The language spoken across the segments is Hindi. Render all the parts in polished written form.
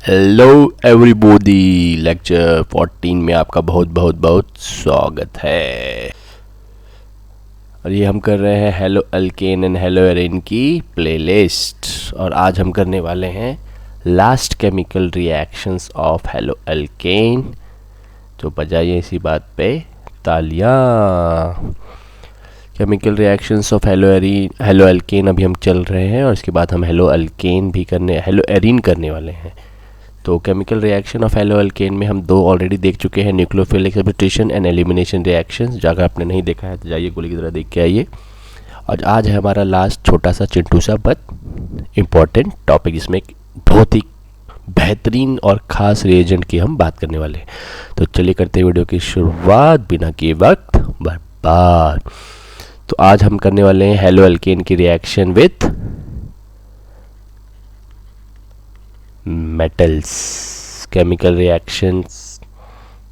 हेलो एवरीबॉडी, लेक्चर 14 में आपका बहुत बहुत बहुत स्वागत है। और ये हम कर रहे हैं hello alkane and hello arene की प्लेलिस्ट। और आज हम करने वाले हैं last chemical reactions of hello alkane. तो बजाइए इसी बात पे तालियां। Chemical reactions of hello alkane अभी हम चल रहे हैं और इसके बाद हम हेलो एरीन करने वाले हैं। तो chemical reaction of hello alkane में हम दो ऑलरेडी देख चुके हैं, nucleophilic substitution and elimination reactions. अगर आपने नहीं देखा है तो जाइए गोली की तरह देख के आइए। और आज है हमारा लास्ट छोटा सा चिंटू सा बट इम्पॉर्टेंट टॉपिक, जिसमें एक बहुत ही बेहतरीन और ख़ास रिएजेंट की हम बात करने वाले हैं। तो चलिए करते हैं वीडियो की शुरुआत बिना किए वक्त बर्बाद। तो आज हम करने वाले हैं हेलो अल्केन की reaction with metals, chemical reactions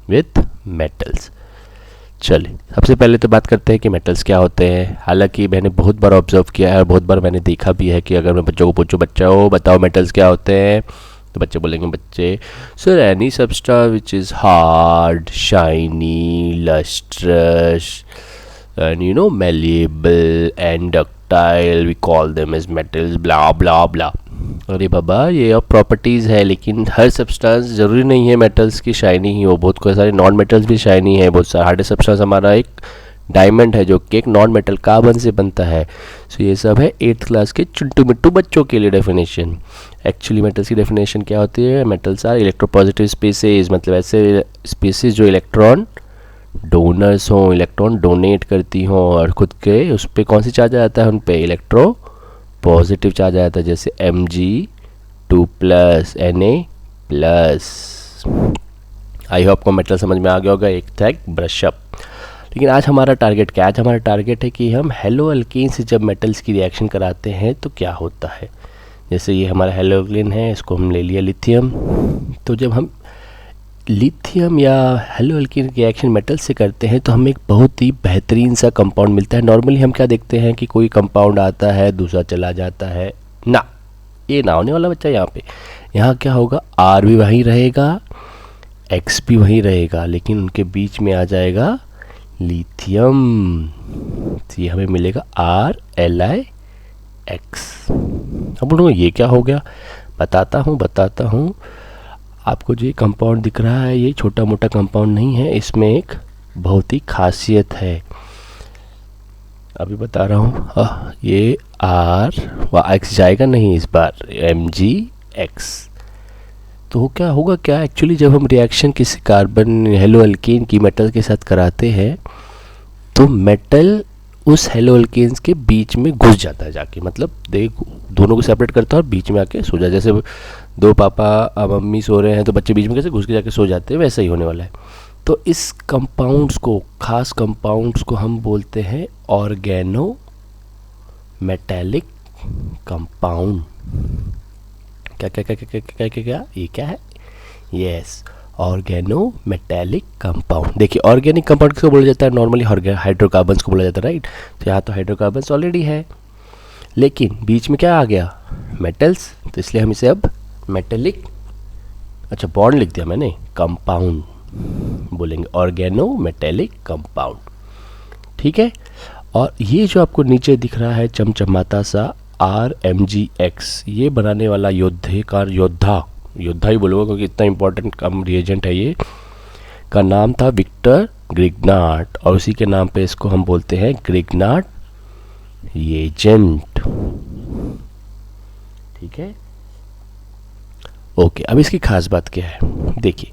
with metals. चलिए सबसे पहले तो बात करते हैं कि मेटल्स क्या होते हैं। हालांकि मैंने बहुत बार ऑब्जर्व किया है और बहुत बार मैंने देखा भी है कि अगर मैं बच्चों को पूछूं, बच्चों बताओ मेटल्स क्या होते हैं, तो बच्चे बोलेंगे बच्चे sir any substance which is hard, shiny, lustrous and malleable and ductile, we call them as metals, blah blah blah। अरे बाबा ये अब प्रॉपर्टीज़ है, लेकिन हर सब्सटेंस ज़रूरी नहीं है मेटल्स की शाइनी ही हो। बहुत कोई सारे नॉन मेटल्स भी शाइनी है। बहुत सारा हार्ड सब्सटेंस हमारा एक डायमंड है जो कि एक नॉन मेटल कार्बन से बनता है। सो ये सब है 8th क्लास के चुंटू मिट्टू बच्चों के लिए डेफिनेशन। एक्चुअली मेटल्स की डेफिनेशन क्या होती है? मेटल्स आर इलेक्ट्रोपॉजिटिव स्पीसीज, मतलब ऐसे स्पीसीज जो इलेक्ट्रॉन डोनर्स हों, इलेक्ट्रॉन डोनेट करती हों और खुद के उस पर कौन सी चार्ज आ जाता है? उन पे इलेक्ट्रो पॉजिटिव चार्ज आ जाता है, जैसे Mg2+, Na+। आई होप को मेटल समझ में आ गया होगा। एक था एक ब्रशअप। लेकिन आज हमारा टारगेट क्या है? आज हमारा टारगेट है कि हम हेलो अल्केन से जब मेटल्स की रिएक्शन कराते हैं तो क्या होता है। जैसे ये हमारा हेलो अल्केन है, इसको हम ले लिया लिथियम। तो जब हम लिथियम या हेलो अल्केन रिएक्शन मेटल से करते हैं तो हमें एक बहुत ही बेहतरीन सा कंपाउंड मिलता है। नॉर्मली हम क्या देखते हैं कि कोई कंपाउंड आता है दूसरा चला जाता है ना, ये ना होने वाला बच्चा। यहाँ क्या होगा? R भी वहीं रहेगा, X भी वहीं रहेगा, लेकिन उनके बीच में आ जाएगा लिथियम। तो ये हमें मिलेगा RLiX। अब बोलो ये क्या हो गया? बताता हूँ। आपको जो ये कंपाउंड दिख रहा है ये छोटा मोटा कंपाउंड नहीं है, इसमें एक बहुत ही खासियत है। अभी बता रहा हूँ। ये R व X जाएगा नहीं इस बार, MgX। तो क्या होगा? क्या एक्चुअली जब हम रिएक्शन किसी कार्बन हेलो अल्केन की मेटल के साथ कराते हैं तो मेटल उस हेलो अल्केन्स के बीच में घुस जाता है जाके, मतलब दोनों को सेपरेट करता है और बीच में आके सो जाता है। जैसे दो पापा मम्मी सो रहे हैं तो बच्चे बीच में कैसे घुस के जाके सो जाते हैं, वैसा ही होने वाला है। तो इस कंपाउंड्स को, खास कंपाउंड्स को हम बोलते हैं ऑर्गेनो मेटेलिक कंपाउंड। क्या ये क्या है? Yes, organo metallic compound. देखिए ऑर्गेनिक कंपाउंड किसको बोला जाता है? नॉर्मली हाइड्रोकार्बन्स को बोला जाता है, राइट। तो यहाँ तो हाइड्रोकार्बन्स ऑलरेडी है, लेकिन बीच में क्या आ गया? मेटल्स। तो इसलिए हम इसे अब मेटेलिक, अच्छा बॉन्ड लिख दिया मैंने, कंपाउंड बोलेंगे, ऑर्गेनो मेटेलिक कंपाउंड। ठीक है। और ये जो आपको नीचे दिख रहा है चमचमाता सा RMgX, ये बनाने वाला योद्धा ही बोलूँगा क्योंकि इतना इंपॉर्टेंट कम रिएजेंट है ये, का नाम था विक्टर ग्रिग्नार्ड, और उसी के नाम पे इसको हम बोलते हैं ग्रिग्नार्ड रिएजेंट। ठीक है, ओके। अब इसकी खास बात क्या है? देखिए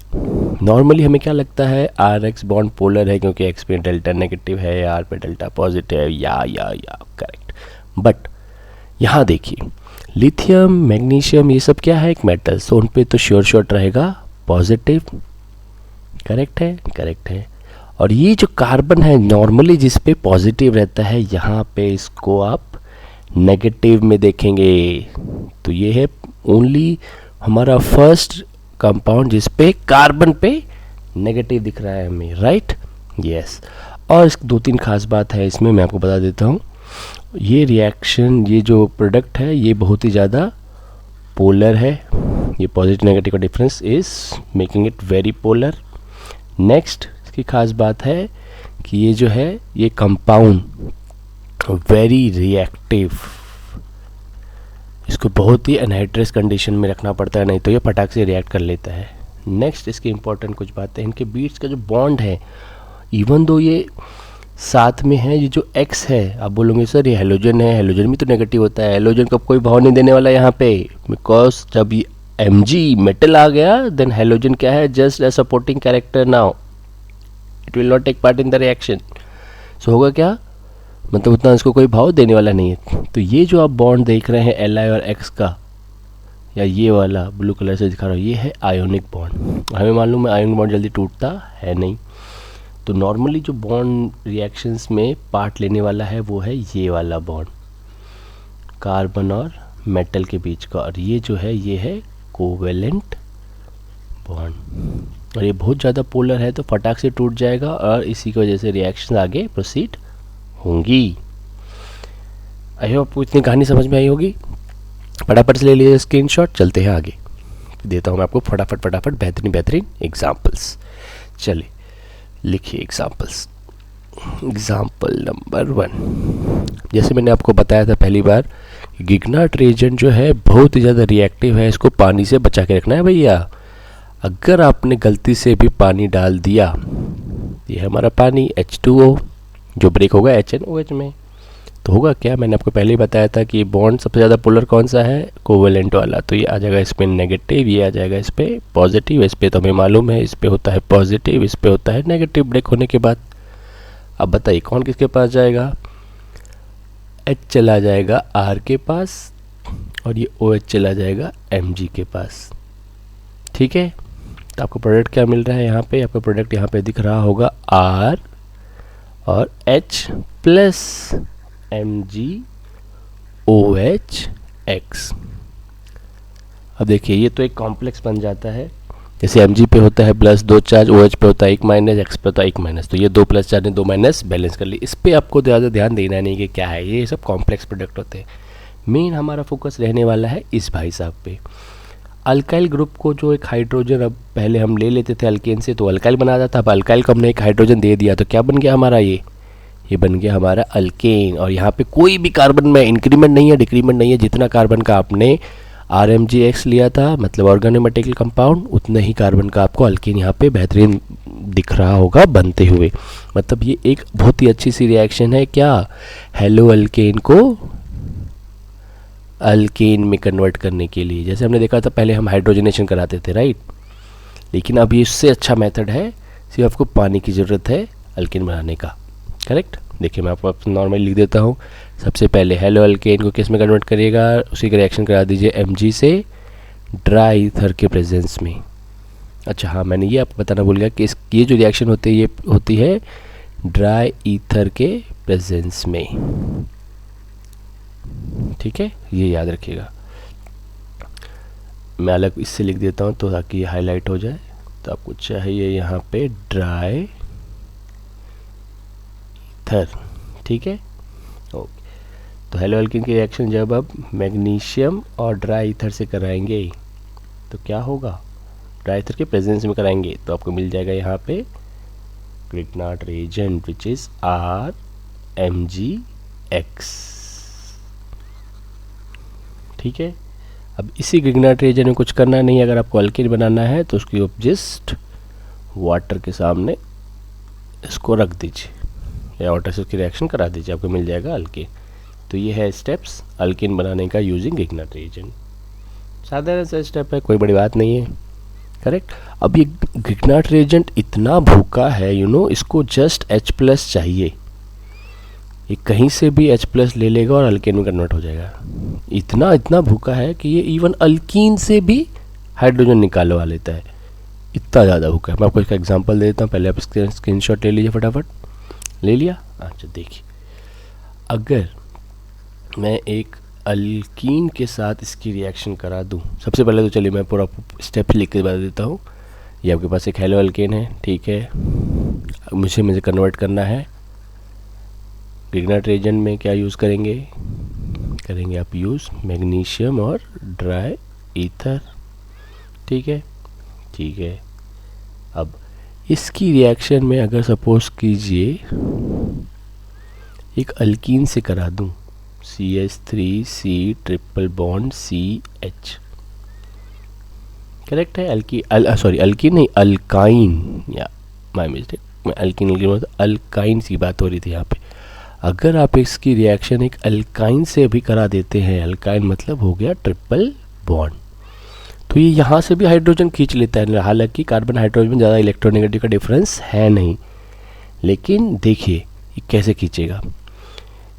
नॉर्मली हमें क्या लगता है? RX बॉन्ड पोलर है क्योंकि X पे डेल्टा नेगेटिव है, R पे डेल्टा पॉजिटिव है, या करेक्ट। बट यहाँ देखिए लिथियम, मैग्नीशियम, ये सब क्या है? एक मेटल्स, तो उन पे तो श्योर रहेगा पॉजिटिव। करेक्ट है। और ये जो कार्बन है नॉर्मली जिस पे पॉजिटिव रहता है, यहाँ पे इसको आप नेगेटिव में देखेंगे। तो ये है ओनली हमारा फर्स्ट कंपाउंड जिस पे कार्बन पे नेगेटिव दिख रहा है हमें, राइट। यस। और 2-3 खास बात है इसमें, मैं आपको बता देता हूँ। ये रिएक्शन, ये जो प्रोडक्ट है ये बहुत ही ज़्यादा पोलर है। ये पॉजिटिव नेगेटिव का difference is making it very polar. Next इसकी खास बात है कि ये जो है ये कंपाउंड वेरी रिएक्टिव, इसको बहुत ही अनहाइड्रस कंडीशन में रखना पड़ता है, नहीं तो ये फटाक से रिएक्ट कर लेता है। नेक्स्ट इसकी इंपॉर्टेंट कुछ बातें, इनके बीच का जो बॉन्ड है, इवन दो ये साथ में है, ये जो X है, आप बोलोगे सर ये हेलोजन है, हेलोजन भी तो नेगेटिव होता है, हेलोजन का कोई भाव नहीं देने वाला यहाँ पे, बिकॉज जब ये Mg मेटल आ गया देन हेलोजन क्या है, just a supporting character, now it will not take part in the reaction. So होगा क्या, मतलब उतना इसको कोई भाव देने वाला नहीं है। तो ये जो आप बॉन्ड देख रहे हैं Li और X का, या ये वाला ब्लू कलर से दिखा रहा हूँ, ये है आयोनिक बॉन्ड। हमें मालूम है आयोनिक बॉन्ड जल्दी टूटता है नहीं, तो नॉर्मली जो बॉन्ड रिएक्शंस में पार्ट लेने वाला है वो है ये वाला बॉन्ड, कार्बन और मेटल के बीच का, और ये जो है ये है कोवेलेंट बॉन्ड, और ये बहुत ज़्यादा पोलर है तो फटाक से टूट जाएगा, और इसी की वजह से रिएक्शन आगे प्रोसीड होंगी। आई होप आपको इतनी कहानी समझ में आई होगी। फटाफट से ले लीजिए स्क्रीनशॉट, चलते हैं आगे, देता हूँ मैं आपको फटाफट बेहतरीन एग्जाम्पल्स। चलिए लिखिए एग्जाम्पल्स। एग्जाम्पल नंबर 1, जैसे मैंने आपको बताया था पहली बार, गिग्नार्ट रिएजेंट जो है बहुत ही ज़्यादा रिएक्टिव है, इसको पानी से बचा के रखना है भैया। अगर आपने गलती से भी पानी डाल दिया, ये है हमारा पानी H2O जो ब्रेक होगा HNOH में, तो होगा क्या, मैंने आपको पहले ही बताया था कि बॉन्ड सबसे ज़्यादा पोलर कौन सा है, कोवेलेंट वाला, तो ये आ जाएगा इस पे नेगेटिव, ये आ जाएगा इस पे पॉजिटिव, इस पे तो हमें मालूम है इस पे होता है पॉजिटिव, इस पे होता है नेगेटिव ब्रेक होने के बाद। अब बताइए कौन किसके पास जाएगा, H चला जाएगा R के पास, और ये OH चला जाएगा Mg के पास। ठीक है, तो आपको प्रोडक्ट क्या मिल रहा है यहाँ पे, आपका प्रोडक्ट यहाँ पे दिख रहा होगा R और H प्लस MgOH X। अब देखिए ये तो एक कॉम्प्लेक्स बन जाता है, जैसे Mg पे होता है प्लस 2 चार्ज, OH पे होता है 1 माइनस, X पे होता है 1 माइनस, तो ये 2 प्लस चार्ज ने 2 माइनस बैलेंस कर ली। इस पे आपको ज़्यादा ध्यान देना नहीं कि क्या है, ये सब कॉम्प्लेक्स प्रोडक्ट होते हैं। मेन हमारा फोकस रहने वाला है इस भाई साहब पे, अल्काइल ग्रुप को जो एक हाइड्रोजन, अब पहले हम ले लेते थे अल्केन से तो अल्काइल बनाता था, अब अल्काइल को हमने एक हाइड्रोजन दे दिया तो क्या बन गया हमारा, ये बन गया हमारा अल्केन। और यहाँ पे कोई भी कार्बन में इंक्रीमेंट नहीं है, डिक्रीमेंट नहीं है, जितना कार्बन का आपने RMgX लिया था मतलब ऑर्गेनोमेटिकल कंपाउंड, उतना ही कार्बन का आपको अल्केन यहाँ पे बेहतरीन दिख रहा होगा बनते हुए। मतलब ये एक बहुत ही अच्छी सी रिएक्शन है, क्या, हेलो अल्केन को अल्केन में कन्वर्ट करने के लिए। जैसे हमने देखा था पहले हम हाइड्रोजनेशन कराते थे, राइट, लेकिन अब ये इससे अच्छा मेथड है, सिर्फ आपको पानी की ज़रूरत है अल्केन बनाने का। करेक्ट, देखिए मैं आपको नॉर्मली लिख देता हूँ। सबसे पहले हेलो अल्केन को किस में कन्वर्ट करिएगा, उसी का रिएक्शन करा दीजिए Mg से ड्राई ईथर के प्रेजेंस में। अच्छा हाँ, मैंने ये आपको बताना भूल गया कि ये जो रिएक्शन होती है ये होती है ड्राई ईथर के प्रेजेंस में। ठीक है, ये याद रखिएगा। मैं अलग इससे लिख देता हूँ तो ताकि ये हाईलाइट हो जाए। तो आपको चाहिए यहाँ पे ड्राई ईथर, ठीक है, ओके। तो हेलो अल्केन की रिएक्शन जब आप मैग्नीशियम और ड्राई ईथर से कराएंगे तो क्या होगा, ड्राई ईथर के प्रेजेंस में कराएंगे तो आपको मिल जाएगा यहाँ पे ग्रिग्नार्ट रिएजेंट विच इज RMgX। ठीक है, अब इसी ग्रिग्नार्ट रिएजेंट में कुछ करना नहीं है, अगर आपको अल्केन बनाना है तो उसकी जस्ट वाटर के सामने इसको रख दीजिए या वाटर से उसकी रिएक्शन करा दीजिए, आपको मिल जाएगा अल्केन। तो ये है स्टेप्स अल्केन बनाने का यूजिंग ग्रिग्नार्ट रिएजेंट। साधारण सा स्टेप है, कोई बड़ी बात नहीं है। करेक्ट, अब ये ग्रिग्नार्ट रिएजेंट इतना भूखा है, इसको जस्ट H+ चाहिए, ये कहीं से भी H+ ले लेगा और अल्केन में कन्वर्ट हो जाएगा। इतना भूखा है कि ये इवन अल्कीन से भी हाइड्रोजन निकालवा लेता है, इतना ज़्यादा भूखा है। मैं आपको इसका एग्जांपल दे देता हूँ, पहले आप स्क्रीनशॉट ले लीजिए, फटाफट ले लिया। अच्छा देखिए, अगर मैं एक अल्कीन के साथ इसकी रिएक्शन करा दूं, सबसे पहले तो चलिए मैं पूरा स्टेप लिख के बता देता हूँ। ये आपके पास एक हेलो अल्केन है, ठीक है, मुझे कन्वर्ट करना है ग्रिग्नाइट रिएजेंट में क्या यूज़ करेंगे आप यूज़ मैग्नीशियम और ड्राई ईथर। ठीक है। अब इसकी रिएक्शन में अगर सपोज कीजिए एक अल्कीन से करा दूं, CH3C triple bond CH, correct है? अल्कीन नहीं, अल्काइन, या माय मिस्टेक, मैं अल्कीन अल्काइन की बात हो रही थी यहाँ पे। अगर आप इसकी रिएक्शन एक अल्काइन से भी करा देते हैं, अल्काइन मतलब हो गया ट्रिपल बॉन्ड, तो ये यहाँ से भी हाइड्रोजन खींच लेता है। हालांकि कार्बन हाइड्रोजन में ज़्यादा इलेक्ट्रोनेगेटिव का डिफरेंस है नहीं, लेकिन देखिए ये कैसे खींचेगा।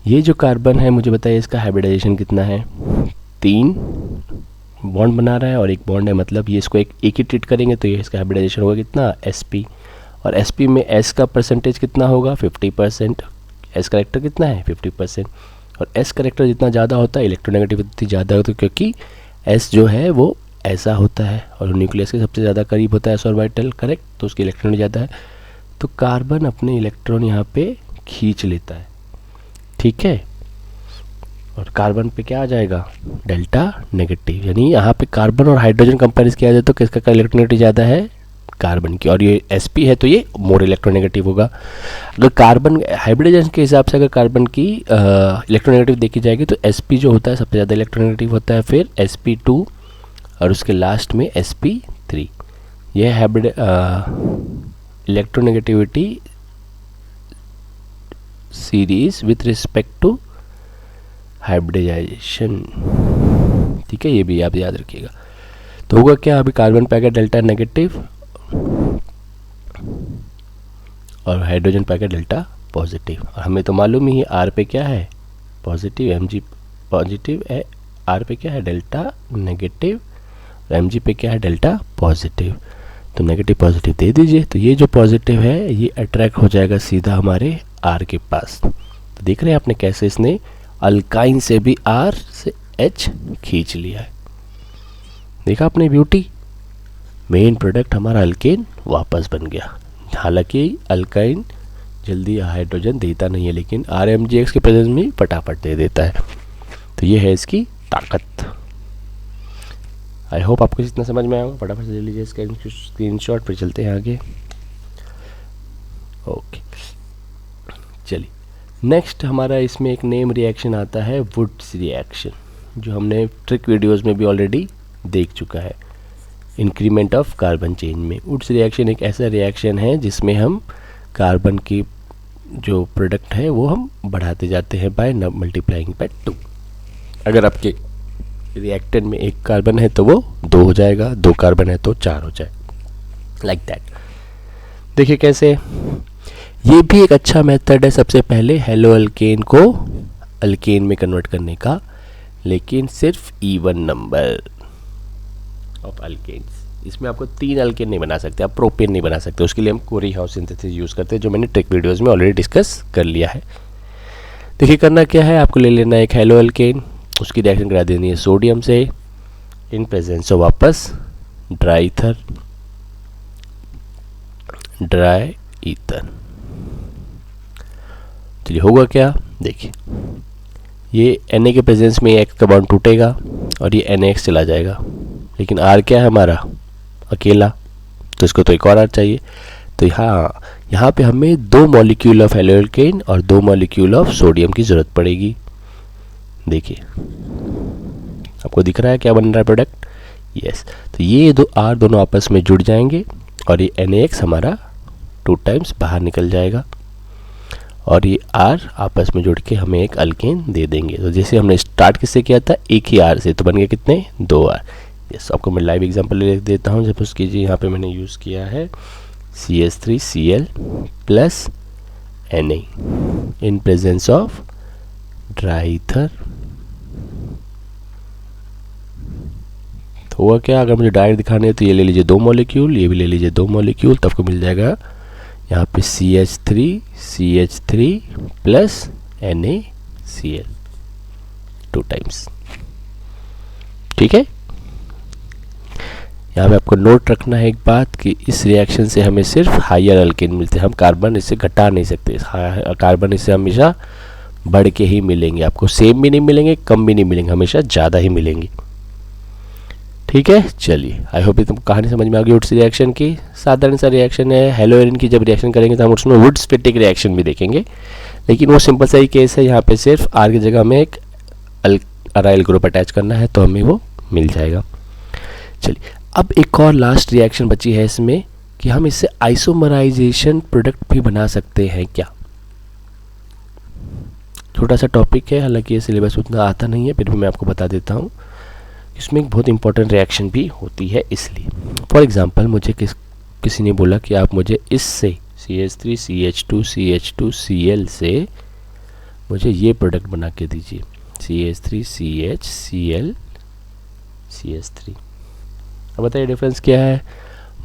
ये जो कार्बन है, मुझे बताइए इसका हाइब्रिडाइजेशन कितना है? 3 बॉन्ड बना रहा है और एक बॉन्ड है, मतलब ये इसको एक ही ट्रीट करेंगे तो ये इसका हाइब्रिडाइजेशन होगा कितना? sp। और sp में s का परसेंटेज कितना होगा? 50%। s करेक्टर कितना है? 50%। और s करेक्टर जितना ज़्यादा होता है इलेक्ट्रोनेगेटिविटी ज़्यादा होती है, क्योंकि s जो है वो ऐसा होता है और न्यूक्लियस के सबसे ज़्यादा करीब होता है s ऑर्बिटल, करेक्ट? तो उसकी इलेक्ट्रॉन ज़्यादा है, तो कार्बन अपने इलेक्ट्रॉन यहाँ पे खींच लेता है। ठीक है, और कार्बन पे क्या आ जाएगा? Delta negative. यानी यहाँ पे कार्बन और हाइड्रोजन कंपेरिजन किया जाए तो किसका इलेक्ट्रोनेगेटिव ज़्यादा है? कार्बन की। और ये sp है तो ये मोर इलेक्ट्रोनेगेटिव होगा। अगर कार्बन हाइब्रिडाइजेशन के हिसाब से अगर कार्बन की इलेक्ट्रोनेगेटिव देखी जाएगी तो sp जो होता है सबसे ज़्यादा इलेक्ट्रोनेगेटिव होता है, फिर sp2 और उसके लास्ट में sp3। यह hybrid electronegativity series with respect to hybridization. ठीक है, ये भी आप याद रखिएगा। तो होगा क्या? अभी कार्बन पे आ गया डेल्टा नेगेटिव और हाइड्रोजन पे आ गया डेल्टा पॉजिटिव। और हमें तो मालूम ही आर पे क्या है? पॉजिटिव, mg पॉजिटिव है, आर पे क्या है? डेल्टा नेगेटिव, mg पे क्या है? Delta positive. तो नेगेटिव पॉजिटिव दे दीजिए, तो ये जो पॉजिटिव है ये अट्रैक्ट हो जाएगा सीधा हमारे आर के पास। तो देख रहे हैं आपने कैसे इसने अल्काइन से भी आर से H खींच लिया है। देखा आपने ब्यूटी? मेन प्रोडक्ट हमारा अल्केन वापस बन गया। हालांकि अल्काइन जल्दी हाइड्रोजन देता नहीं है, लेकिन RMgX के प्रेजेंस में फटाफट दे देता है। तो ये है इसकी ताकत। आई होप आपको इतना समझ में आया होगा। फटाफट से ले लीजिए स्क्रीनशॉट, फिर चलते हैं आगे। ओके, चलिए नेक्स्ट हमारा इसमें एक नेम रिएक्शन आता है वुड्स रिएक्शन, जो हमने ट्रिक वीडियोस में भी ऑलरेडी देख चुका है। इंक्रीमेंट ऑफ कार्बन चेंज में वुड्स रिएक्शन एक ऐसा रिएक्शन है जिसमें हम कार्बन की जो प्रोडक्ट है वो हम बढ़ाते जाते हैं बाय मल्टीप्लाइंग बाय 2। अगर आपके रिएक्टेंट में 1 कार्बन है तो वो 2 हो जाएगा, 2 कार्बन है तो 4 हो जाएगा, लाइक दैट। देखिए कैसे, ये भी एक अच्छा मेथड है सबसे पहले हेलो अल्केन को अल्केन में कन्वर्ट करने का, लेकिन सिर्फ इवन नंबर ऑफ अल्केन्स। इसमें आपको 3 अल्केन नहीं बना सकते, आप प्रोपेन नहीं बना सकते। उसके लिए हम कोरी हाउस सिंथेसिस यूज़ करते हैं, जो मैंने ट्रिक वीडियोस में ऑलरेडी डिस्कस कर लिया है। देखिए करना क्या है, आपको ले लेना है एक हेलो अल्केन, उसकी रिएक्शन करा देनी है सोडियम से इन प्रेजेंस ऑफ वापस ड्राई ईथर। चलिए होगा क्या, देखिए ये Na के प्रेजेंस में X का बॉन्ड टूटेगा और ये NaX चला जाएगा, लेकिन R क्या है हमारा? अकेला, तो इसको तो एक और R चाहिए। तो यहाँ पे हमें 2 मॉलिक्यूल ऑफ हेलो अल्केन और 2 मॉलिक्यूल ऑफ सोडियम की ज़रूरत पड़ेगी। देखिए आपको दिख रहा है क्या बन रहा है प्रोडक्ट? यस, तो ये दो R दोनों आपस में जुड़ जाएंगे और ये NaX हमारा 2 टाइम्स बाहर निकल जाएगा और ये R आपस में जुड़ के हमें एक अल्केन दे देंगे। तो जैसे हमने स्टार्ट किससे किया था? एक ही R से, तो बन गए कितने? 2 R। यस, आपको मैं लाइव एग्जांपल ले देता हूँ। सपोज कीजिए यहाँ पे मैंने यूज़ किया है CH3Cl plus Na in presence of dry ether. तो हुआ क्या, अगर मुझे डायरेक्ट दिखाने है तो ये ले लीजिए 2 मॉलिक्यूल, ये भी ले लीजिए 2 मॉलिक्यूल, तो आपको मिल जाएगा यहाँ पे CH3 प्लस NaCl 2 टाइम्स। ठीक है, यहाँ पे आपको नोट रखना है एक बात कि इस रिएक्शन से हमें सिर्फ हायर अल्केन मिलते हैं, हम कार्बन इससे घटा नहीं सकते। कार्बन इससे हमेशा बढ़ के ही मिलेंगे आपको, सेम भी नहीं मिलेंगे, कम भी नहीं मिलेंगे, हमेशा ज़्यादा ही मिलेंगे। ठीक है, चलिए आई होप तुमको कहानी समझ में आ गई। वुड्स रिएक्शन की साधारण सा रिएक्शन है। हेलोजन की जब रिएक्शन करेंगे तो हम उसमें वुड्स स्टैटिक रिएक्शन भी देखेंगे, लेकिन वो सिंपल सा ही केस है। यहाँ पे सिर्फ आर की जगह हमें एक अराइल ग्रुप अटैच करना है तो हमें वो मिल जाएगा। चलिए अब एक और लास्ट रिएक्शन बची है इसमें कि हम इससे आइसोमराइजेशन प्रोडक्ट भी बना सकते हैं क्या। छोटा सा टॉपिक है, हालांकि ये सिलेबस उतना आता नहीं है, फिर भी मैं आपको बता देता हूँ। इसमें एक बहुत इंपॉर्टेंट रिएक्शन भी होती है इसलिए। फॉर एग्जांपल मुझे किसी ने बोला कि आप मुझे इससे CH3CH2CH2Cl से मुझे ये प्रोडक्ट बना के दीजिए, CH3CHCl अब बताइए डिफरेंस क्या है।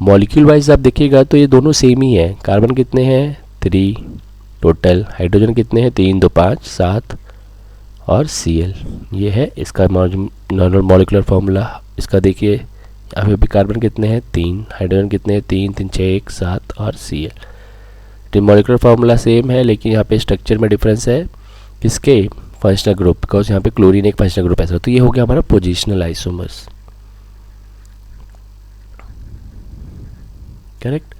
मॉलिक्यूल वाइज आप देखिएगा तो ये दोनों सेम ही है। कार्बन कितने हैं 3 टोटल, हाइड्रोजन कितने हैं 3 2 5 7 और Cl ये है इसका नॉर्मल मॉलिक्यूलर फार्मूला। इसका देखिए यहाँ पे भी कार्बन कितने हैं 3, हाइड्रोजन कितने हैं 3 3 6 1 7 और Cl। तो मॉलिक्यूलर फार्मूला सेम है, लेकिन यहाँ पे स्ट्रक्चर में डिफरेंस है किसके, फंक्शनल ग्रुप, बिकॉज यहाँ पे क्लोरीन एक फंक्शनल ग्रुप ऐसा। तो ये हो गया हमारा पोजिशनल आइसोमर्स, करेक्ट।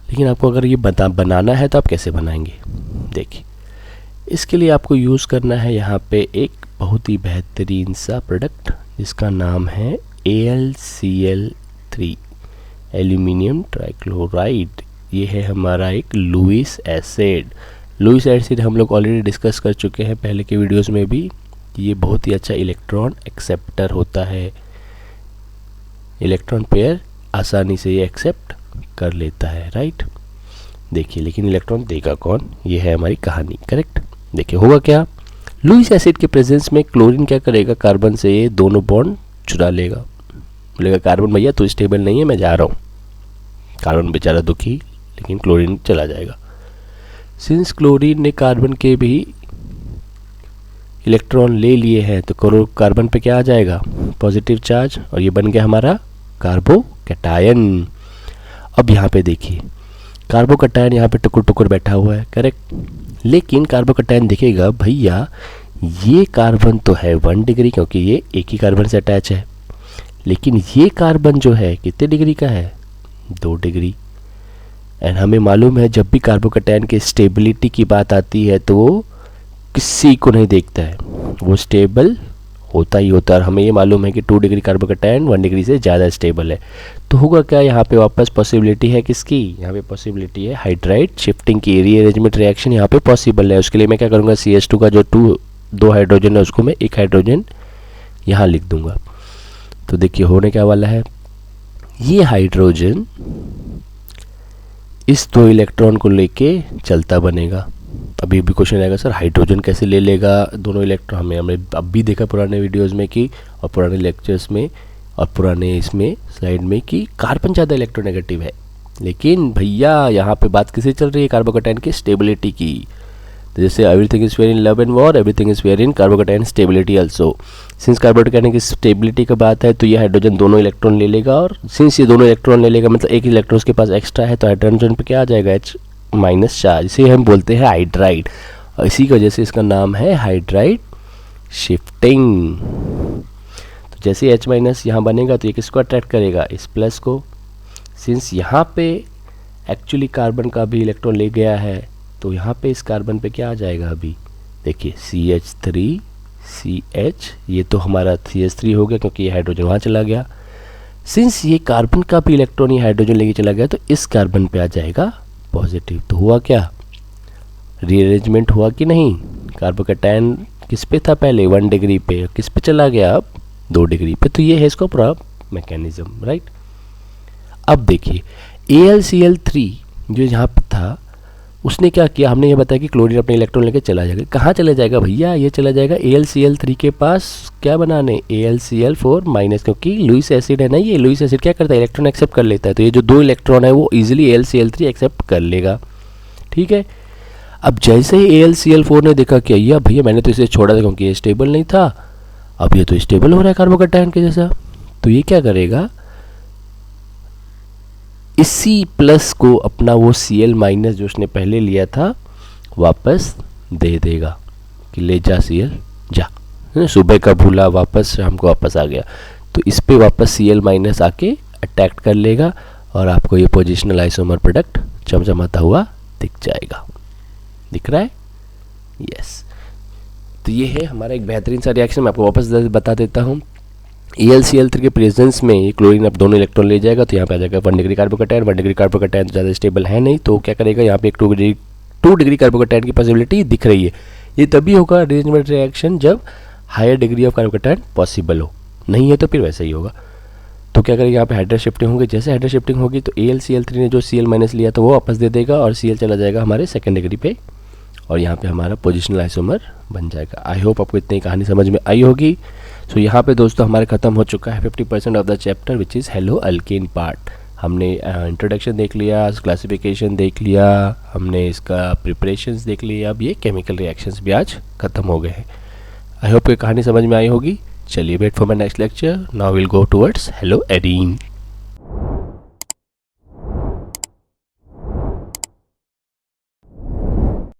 लेकिन आपको अगर ये बनाना है तो आप कैसे बनाएंगे, देखिए इसके लिए आपको यूज़ करना है यहाँ पे एक बहुत ही बेहतरीन सा प्रोडक्ट जिसका नाम है AlCl3 एल्यूमिनियम ट्राइक्लोराइड। ये है हमारा एक लुईस एसिड। लुईस एसिड हम लोग ऑलरेडी डिस्कस कर चुके हैं पहले के वीडियोस में भी। ये बहुत ही अच्छा इलेक्ट्रॉन एक्सेप्टर होता है, इलेक्ट्रॉन पेयर आसानी से ये एक्सेप्ट कर लेता है, राइट। देखिए लेकिन इलेक्ट्रॉन देगा कौन, ये है हमारी कहानी, करेक्ट। देखिए होगा क्या, लुईस एसिड के प्रेजेंस में क्लोरीन क्या करेगा, कार्बन से ये दोनों बॉन्ड चुरा लेगा। बोलेगा कार्बन भैया तो स्टेबल नहीं है, मैं जा रहा हूँ। कार्बन बेचारा दुखी, लेकिन क्लोरीन चला जाएगा। सिंस क्लोरीन ने कार्बन के भी इलेक्ट्रॉन ले लिए हैं तो कार्बन पे क्या आ जाएगा, पॉजिटिव चार्ज, और ये बन गया हमारा कार्बोकैटायन। अब यहाँ पे देखिए कार्बोकैटायन यहाँ पे टुकुर टुकुर बैठा हुआ है, करेक्ट। लेकिन कार्बोकैटायन दिखेगा भैया ये कार्बन तो है 1 डिग्री क्योंकि ये एक ही कार्बन से अटैच है, लेकिन ये कार्बन जो है कितने डिग्री का है 2 डिग्री। एंड हमें मालूम है जब भी कार्बोकैटायन की स्टेबिलिटी की बात आती है तो वो किसी को नहीं देखता है, वो स्टेबल होता ही होता है। और हमें ये मालूम है कि 2 डिग्री कार्बोकैटायन 1 डिग्री से ज़्यादा स्टेबल है। तो होगा क्या, यहाँ पे वापस पॉसिबिलिटी है किसकी, यहाँ पे पॉसिबिलिटी है हाइड्राइड शिफ्टिंग की, रीअरेंजमेंट रिएक्शन यहाँ पे पॉसिबल है। उसके लिए मैं क्या करूँगा, CH2 का जो 2 हाइड्रोजन है उसको मैं एक हाइड्रोजन यहाँ लिख दूँगा। तो देखिए होने क्या वाला है, ये हाइड्रोजन इस 2 इलेक्ट्रॉन को लेके चलता बनेगा। अभी भी क्वेश्चन आएगा सर हाइड्रोजन कैसे ले लेगा दोनों इलेक्ट्रॉन, हमने अब भी देखा पुराने वीडियोस में कि, और पुराने लेक्चर्स में और पुराने इसमें स्लाइड में कि कार्बन ज़्यादा इलेक्ट्रोनेगेटिव है। लेकिन भैया यहाँ पे बात किससे चल रही है, कार्बोकैटायन की स्टेबिलिटी की। तो जैसे everything is fair in love and war, everything is fair in carbocation stability also. Since carbocation की स्टेबिलिटी की बात है तो ये हाइड्रोजन दोनों इलेक्ट्रॉन ले लेगा, और सिंस ये दोनों इलेक्ट्रॉन ले लेगा मतलब एक इलेक्ट्रॉन उसके पास एक्स्ट्रा है तो हाइड्रोजन पे क्या आ जाएगा, H माइनस चार्ज, इसे हम बोलते हैं हाइड्राइड। और इसी की वजह से इसका नाम है हाइड्राइड शिफ्टिंग। तो जैसे H माइनस यहाँ बनेगा तो ये किसको अट्रैक्ट करेगा, इस प्लस को। सिंस यहाँ पे एक्चुअली कार्बन का भी इलेक्ट्रॉन ले गया है तो यहाँ पे इस कार्बन पे क्या आ जाएगा, अभी देखिए CH3CH, ये तो हमारा CH3 हो गया क्योंकि ये हाइड्रोजन वहाँ चला गया। सिंस ये कार्बन का भी इलेक्ट्रॉन ये हाइड्रोजन लेके चला गया तो इस कार्बन पे आ जाएगा पॉजिटिव। तो हुआ क्या, रीअरेंजमेंट हुआ कि नहीं। कार्बोकैटायन किस पे था पहले 1 डिग्री पे, किस पे चला गया अब 2 डिग्री पे। तो ये है इसका पूरा मैकेनिज्म, राइट। अब देखिए AlCl3 जो यहाँ पे था उसने क्या किया, हमने ये बताया कि क्लोरीन अपने इलेक्ट्रॉन लेके चला जाएगा। कहाँ चला जाएगा भैया, ये चला जाएगा AlCl3 के पास क्या बनाने, AlCl4 माइनस, क्योंकि लुईस एसिड है ना, ये लुईस एसिड क्या करता है, इलेक्ट्रॉन एक्सेप्ट कर लेता है। तो ये जो 2 इलेक्ट्रॉन है वो इजीली AlCl3 एक्सेप्ट कर लेगा, ठीक है। अब जैसे ही AlCl4 ने देखा कि अय्या भैया मैंने तो इसे छोड़ा था क्योंकि ये स्टेबल नहीं था, अब ये तो स्टेबल हो रहा है कार्बोकैटायन के जैसा, तो ये क्या करेगा, इसी प्लस को अपना वो Cl माइनस जो उसने पहले लिया था वापस दे देगा कि ले जा Cl जा, सुबह का भूला वापस शाम को वापस आ गया, तो इस पे वापस Cl माइनस आके अटैक कर लेगा और आपको ये पोजिशनल आइसोमर प्रोडक्ट चमचमाता हुआ दिख जाएगा। दिख रहा है? यस। तो ये है हमारा एक बेहतरीन सा रिएक्शन। मैं आपको वापस बता देता हूँ। AlCl3 के प्रेजेंस में ये क्लोरीन अब दोनों इलेक्ट्रॉन ले जाएगा, तो यहाँ पे आ जाएगा 1 डिग्री कार्बोकैटायन। 1 डिग्री कार्बोकैटायन तो ज़्यादा स्टेबल है नहीं, तो क्या करेगा, यहाँ पे एक 2 डिग्री कार्बोकैटायन की पॉसिबिलिटी दिख रही है। ये तभी होगा अरेंजमेंट रिएक्शन जब higher degree of carbocation possible हो, नहीं है तो फिर वैसे ही होगा। तो क्या करेगा, यहाँ पे हाइड्रा शिफ्टिंग होगी। जैसे हाइड्रा शिफ्टिंग होगी तो AlCl3 ने जो Cl माइनस लिया तो वो वापस दे देगा और Cl चला जाएगा हमारे सेकेंड डिग्री पे और यहाँ पे हमारा पोजिशनल आइसोमर बन जाएगा। आई होप आपको इतनी कहानी समझ में आई होगी। सो यहाँ पे दोस्तों हमारे ख़त्म हो चुका है 50% of the chapter which is hello alkane part. हमने इंट्रोडक्शन देख लिया, क्लासिफिकेशन देख लिया, हमने इसका प्रिपरेशंस देख लिया। अब ये केमिकल रिएक्शंस भी आज ख़त्म हो गए हैं। आई होप ये कहानी समझ में आई होगी। चलिए, wait for my next lecture. Now will go towards हेलो एडीन।